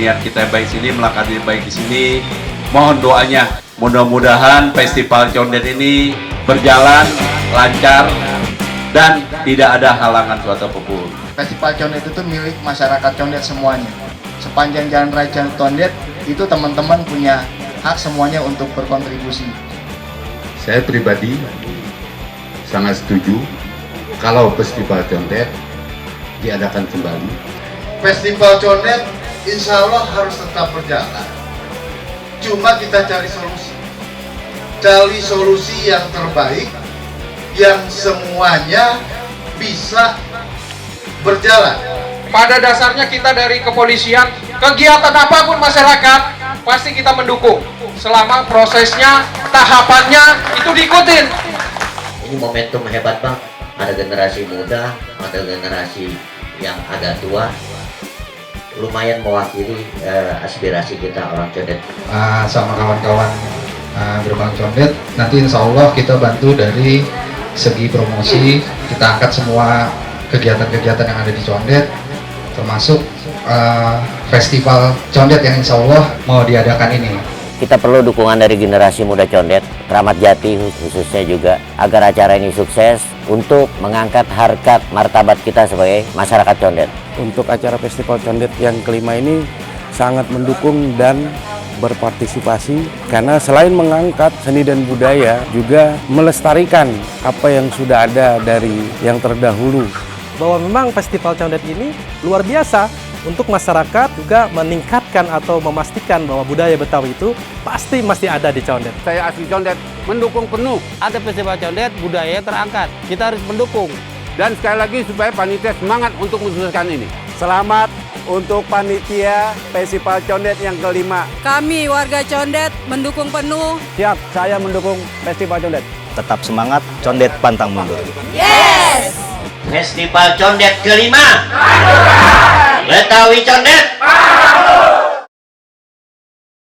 niat kita baik sini, melangkah baik di sini. Mohon doanya, mudah-mudahan festival Condet ini berjalan lancar dan tidak ada halangan suatu apapun. Festival Condet itu milik masyarakat Condet semuanya. Sepanjang Jalan Raya Condet itu teman-teman punya hak semuanya untuk berkontribusi. Saya pribadi sangat setuju kalau Festival Condet diadakan kembali. Festival Condet insya Allah harus tetap berjalan. Cuma kita cari solusi yang terbaik, yang semuanya bisa berjalan. Pada dasarnya kita dari kepolisian, kegiatan apapun masyarakat pasti kita mendukung selama prosesnya, tahapannya itu diikutin. Ini momentum hebat Bang, ada generasi muda, ada generasi yang agak tua, lumayan mewakili aspirasi kita orang Condet. Sama kawan-kawan Gerbang Condet, nanti insya Allah kita bantu dari segi promosi, kita angkat semua kegiatan-kegiatan yang ada di Condet, termasuk festival Condet yang insya Allah mau diadakan ini. Kita perlu dukungan dari generasi muda Condet, Kramat Jati khususnya juga, agar acara ini sukses untuk mengangkat harkat martabat kita sebagai masyarakat Condet. Untuk acara Festival Condet yang kelima ini sangat mendukung dan berpartisipasi karena selain mengangkat seni dan budaya juga melestarikan apa yang sudah ada dari yang terdahulu. Bahwa memang Festival Condet ini luar biasa untuk masyarakat, juga meningkatkan atau memastikan bahwa budaya Betawi itu pasti masih ada di Condet. Saya asli Condet, mendukung penuh. Ada Festival Condet, budaya terangkat. Kita harus mendukung. Dan sekali lagi supaya panitia semangat untuk mensukseskan ini. Selamat untuk panitia Festival Condet yang kelima. Kami warga Condet mendukung penuh. Siap, saya mendukung Festival Condet. Tetap semangat, Condet pantang mundur. Yes! Festival Condet kelima, Betawi Condet.